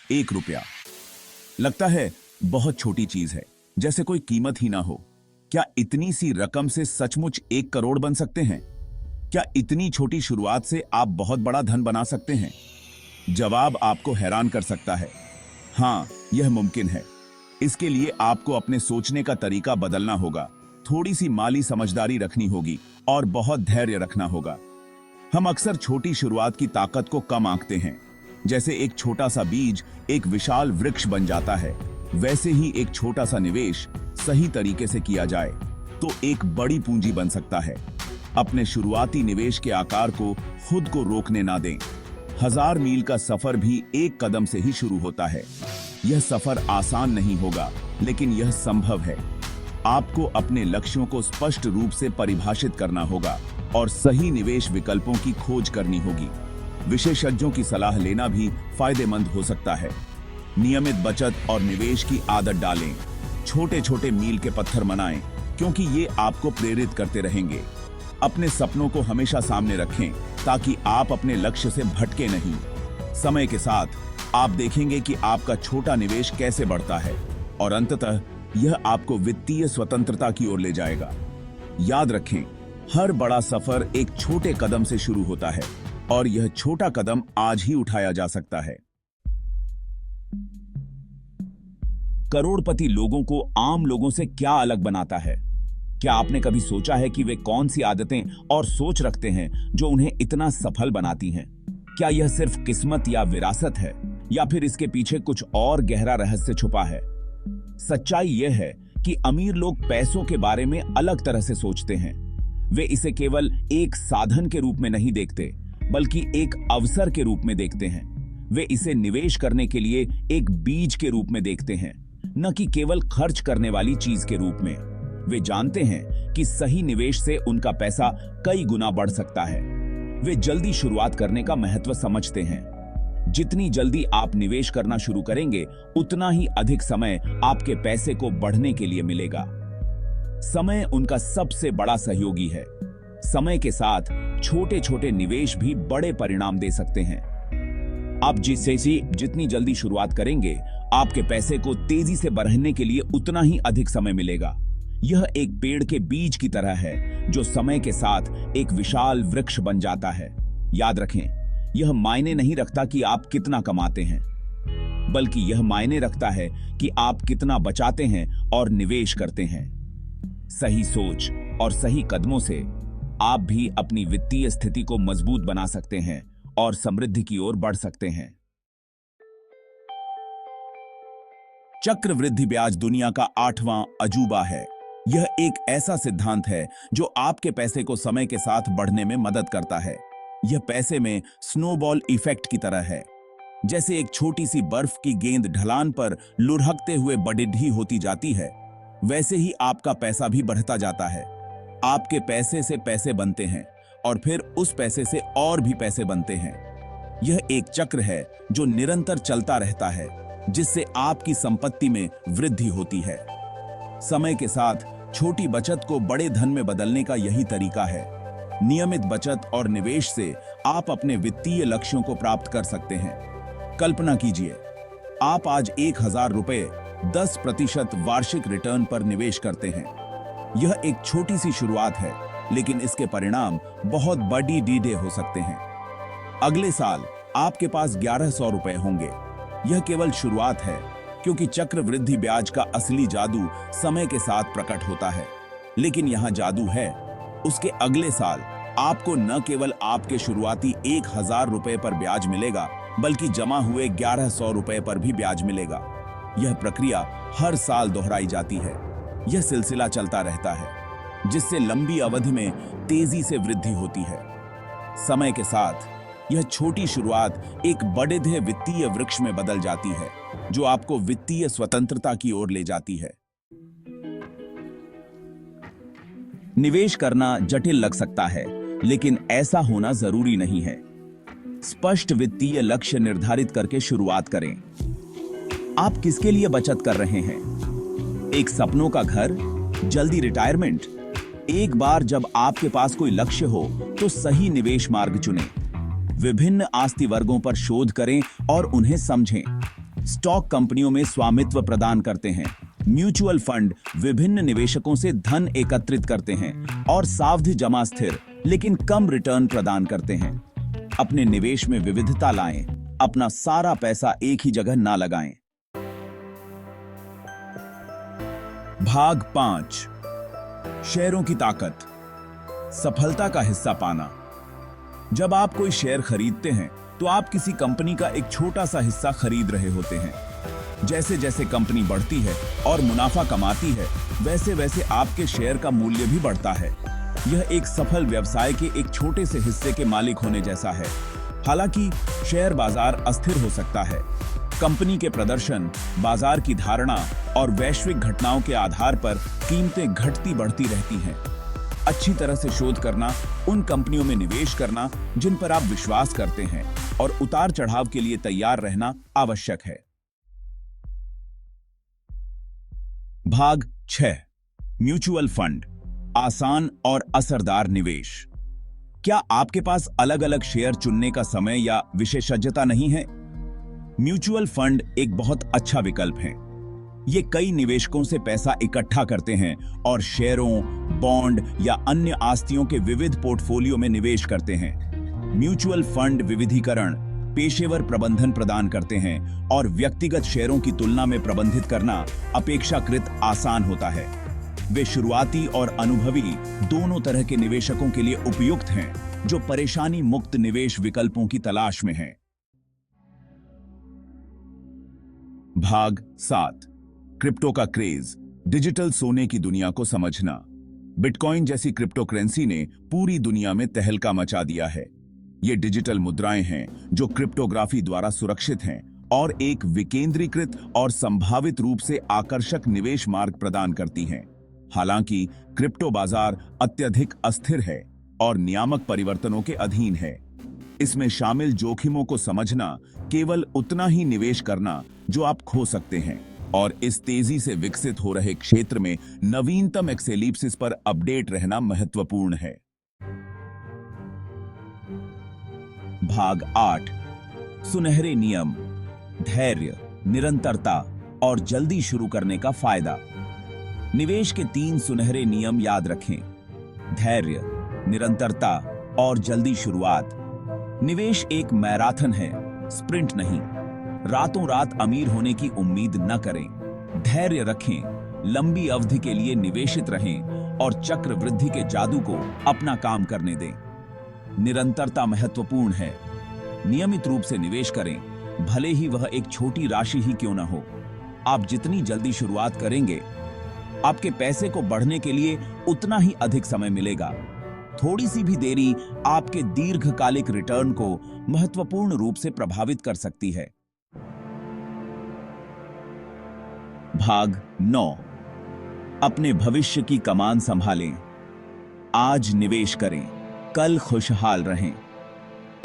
1 रुपया। लगता है बहुत छोटी चीज है, जैसे कोई कीमत ही ना हो। क्या इतनी सी रकम से सचमुच 1 करोड़ बन सकते हैं? क्या इतनी छोटी शुरुआत से आप बहुत बड़ा धन बना सकते हैं? जवाब आपको हैरान कर सकता है। हाँ, यह मुमकिन है। इसके लिए आपको अपने सोचने का तरीका बदलना होगा, थोड़ी सी माली समझदारी रखनी होगी और बहुत धैर्य रखना होगा। हम अक्सर छोटी शुरुआत की ताकत को कम आंकते हैं। जैसे एक छोटा सा बीज एक विशाल वृक्ष बन जाता है, वैसे ही एक छोटा सा निवेश सही तरीके से किया जाए तो एक बड़ी पूंजी बन सकता है। अपने शुरुआती निवेश के आकार को खुद को रोकने ना दें। 1000 मील का सफर भी एक कदम से ही शुरू होता है। यह सफर आसान नहीं होगा, लेकिन यह संभव है। आपको अपने लक्ष्यों को स्पष्ट रूप से परिभाषित करना होगा और सही निवेश विकल्पों की खोज करनी होगी। विशेषज्ञों की सलाह लेना भी फायदेमंद हो सकता है। नियमित बचत और निवेश की आदत डालें। छोटे छोटे मील के पत्थर बनाएं, क्योंकि ये आपको प्रेरित करते रहेंगे। अपने सपनों को हमेशा सामने रखें ताकि आप अपने लक्ष्य से भटके नहीं। समय के साथ आप देखेंगे कि आपका छोटा निवेश कैसे बढ़ता है और अंततः यह आपको वित्तीय स्वतंत्रता की ओर ले जाएगा। याद रखें, हर बड़ा सफर एक छोटे कदम से शुरू होता है और यह छोटा कदम आज ही उठाया जा सकता है। करोड़पति लोगों को आम लोगों से क्या अलग बनाता है? क्या आपने कभी सोचा है कि वे कौन सी आदतें और सोच रखते हैं जो उन्हें इतना सफल बनाती हैं? क्या यह सिर्फ किस्मत या विरासत है, या फिर इसके पीछे कुछ और गहरा रहस्य छुपा है? सच्चाई यह है कि अमीर लोग पैसों के बारे में अलग तरह से सोचते हैं। वे इसे केवल एक साधन के रूप में नहीं देखते, बल्कि एक अवसर के रूप में देखते हैं। वे इसे निवेश करने के लिए एक बीज के रूप में देखते हैं, न कि केवल खर्च करने वाली चीज के रूप में। वे जानते हैं कि सही निवेश से उनका पैसा कई गुना बढ़ सकता है। वे जल्दी शुरुआत करने का महत्व समझते हैं। जितनी जल्दी आप निवेश करना शुरू करेंगे, उतना ही अधिक समय आपके पैसे को बढ़ने के लिए मिलेगा। समय उनका सबसे बड़ा सहयोगी है। समय के साथ छोटे छोटे निवेश भी बड़े परिणाम दे सकते हैं। आप जितनी जल्दी शुरुआत करेंगे, आपके पैसे को तेजी से बढ़ने के लिए उतना ही अधिक समय मिलेगा। यह एक पेड़ के बीज की तरह है जो समय के साथ एक विशाल वृक्ष बन जाता है। याद रखें, यह मायने नहीं रखता कि आप कितना कमाते हैं, बल्कि यह मायने रखता है कि आप कितना बचाते हैं और निवेश करते हैं। सही सोच और सही कदमों से आप भी अपनी वित्तीय स्थिति को मजबूत बना सकते हैं और समृद्धि की ओर बढ़ सकते हैं। चक्रवृद्धि ब्याज दुनिया का 8वां अजूबा है। यह एक ऐसा सिद्धांत है जो आपके पैसे को समय के साथ बढ़ने में मदद करता है। यह पैसे में स्नोबॉल इफेक्ट की तरह है। जैसे एक छोटी सी बर्फ की गेंद ढलान पर लुढ़कते हुए बड़ी होती जाती है, वैसे ही आपका पैसा भी बढ़ता जाता है। आपके पैसे से पैसे बनते हैं और फिर उस पैसे से और भी पैसे बनते हैं। यह एक चक्र है जो निरंतर चलता रहता है, जिससे आपकी संपत्ति में वृद्धि होती है। समय के साथ छोटी बचत को बड़े धन में बदलने का यही तरीका है। नियमित बचत और निवेश से आप अपने वित्तीय लक्ष्यों को प्राप्त कर सकते हैं। कल्पना कीजिए, आप आज 1000 रुपए 10% वार्षिक रिटर्न पर निवेश करते हैं। यह एक छोटी सी शुरुआत है, लेकिन इसके परिणाम बहुत बड़ी डीडे हो सकते हैं। अगले साल आपके पास 1100 रुपए होंगे। यह केवल शुरुआत है, क्योंकि चक्रवृद्धि ब्याज का असली जादू समय के साथ प्रकट होता है। लेकिन यहां जादू है, उसके अगले साल आपको न केवल आपके शुरुआती 1000 रुपए पर ब्याज मिलेगा, बल्कि जमा हुए 1100 रुपए पर भी ब्याज मिलेगा। यह प्रक्रिया हर साल दोहराई जाती है। यह सिलसिला चलता रहता है, जिससे लंबी अवधि में तेजी से वृद्धि होती है। समय के साथ यह छोटी शुरुआत एक बड़े वित्तीय वृक्ष में बदल जाती है, जो आपको वित्तीय स्वतंत्रता की ओर ले जाती है। निवेश करना जटिल लग सकता है, लेकिन ऐसा होना जरूरी नहीं है। स्पष्ट वित्तीय लक्ष्य निर्धारित करके शुरुआत करें। आप किसके लिए बचत कर रहे हैं? एक सपनों का घर, जल्दी रिटायरमेंट? एक बार जब आपके पास कोई लक्ष्य हो, तो सही निवेश मार्ग चुनें। विभिन्न आस्ति वर्गों पर शोध करें और उन्हें समझें। स्टॉक कंपनियों में स्वामित्व प्रदान करते हैं। म्यूचुअल फंड विभिन्न निवेशकों से धन एकत्रित करते हैं और सावधि जमा स्थिर लेकिन कम रिटर्न प्रदान करते हैं। अपने निवेश में विविधता लाएं, अपना सारा पैसा एक ही जगह ना लगाएं। भाग 5, शेयरों की ताकत, सफलता का हिस्सा पाना। जब आप कोई शेयर खरीदते हैं तो आप किसी कंपनी का एक छोटा सा हिस्सा खरीद रहे होते हैं। जैसे जैसे कंपनी बढ़ती है और मुनाफा कमाती है, वैसे वैसे आपके शेयर का मूल्य भी बढ़ता है। यह एक सफल व्यवसाय के एक छोटे से हिस्से के मालिक होने जैसा है। हालांकि शेयर बाजार अस्थिर हो सकता है। कंपनी के प्रदर्शन, बाजार की धारणा और वैश्विक घटनाओं के आधार पर कीमतें घटती बढ़ती रहती हैं। अच्छी तरह से शोध करना, उन कंपनियों में निवेश करना जिन पर आप विश्वास करते हैं और उतार चढ़ाव के लिए तैयार रहना आवश्यक है। भाग 6, म्यूचुअल फंड, आसान और असरदार निवेश। क्या आपके पास अलग-अलग शेयर चुनने का समय या विशेषज्ञता नहीं है? म्यूचुअल फंड एक बहुत अच्छा विकल्प है। ये कई निवेशकों से पैसा इकट्ठा करते हैं और शेयरों, बॉन्ड या अन्य आस्तियों के विविध पोर्टफोलियो में निवेश करते हैं। म्यूचुअल फंड विविधीकरण, पेशेवर प्रबंधन प्रदान करते हैं और व्यक्तिगत शेयरों की तुलना में प्रबंधित करना अपेक्षाकृत आसान होता है। वे शुरुआती और अनुभवी दोनों तरह के निवेशकों के लिए उपयुक्त हैं, जो परेशानी मुक्त निवेश विकल्पों की तलाश में हैं। भाग 7, क्रिप्टो का क्रेज, डिजिटल सोने की दुनिया को समझना। बिटकॉइन जैसी क्रिप्टो करेंसी ने पूरी दुनिया में तहलका मचा दिया है। ये डिजिटल मुद्राएं हैं जो क्रिप्टोग्राफी द्वारा सुरक्षित हैं और एक विकेंद्रीकृत और संभावित रूप से आकर्षक निवेश मार्ग प्रदान करती हैं। हालांकि क्रिप्टो बाजार अत्यधिक अस्थिर है और नियामक परिवर्तनों के अधीन है। इसमें शामिल जोखिमों को समझना, केवल उतना ही निवेश करना जो आप खो सकते हैं, और इस तेजी से विकसित हो रहे क्षेत्र में नवीनतम एक्सेलिप्सिस पर अपडेट रहना महत्वपूर्ण है। भाग 8, सुनहरे नियम, धैर्य, निरंतरता और जल्दी शुरू करने का फायदा। निवेश के 3 सुनहरे नियम याद रखें: धैर्य, निरंतरता और जल्दी शुरुआत। निवेश एक मैराथन है, स्प्रिंट नहीं। रातों रात अमीर होने की उम्मीद न करें। धैर्य रखें, लंबी अवधि के लिए निवेशित रहें और चक्र वृद्धि के जादू को अपना काम करने दें। निरंतरता महत्वपूर्ण है। नियमित रूप से निवेश करें, भले ही वह एक छोटी राशि ही क्यों न हो। आप जितनी जल्दी शुरुआत करेंगे, आपके पैसे को बढ़ने के लिए उतना ही अधिक समय मिलेगा। थोड़ी सी भी देरी आपके दीर्घकालिक रिटर्न को महत्वपूर्ण रूप से प्रभावित कर सकती है। भाग 9, अपने भविष्य की कमान संभालें। आज निवेश करें, कल खुशहाल रहें।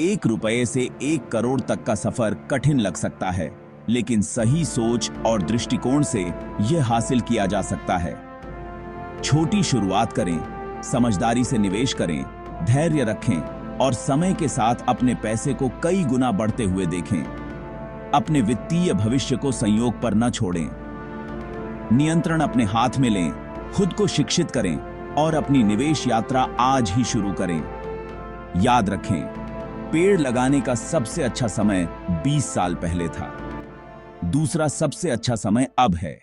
1 रुपये से 1 करोड़ तक का सफर कठिन लग सकता है, लेकिन सही सोच और दृष्टिकोण से यह हासिल किया जा सकता है। छोटी शुरुआत करें, समझदारी से निवेश करें, धैर्य रखें और समय के साथ अपने पैसे को कई गुना बढ़ते हुए देखें। अपने वित्तीय भविष्य को संयोग पर न छोड़ें। नियंत्रण अपने हाथ में लें, खुद को शिक्षित करें और अपनी निवेश यात्रा आज ही शुरू करें। याद रखें, पेड़ लगाने का सबसे अच्छा समय 20 साल पहले था। दूसरा सबसे अच्छा समय अब है।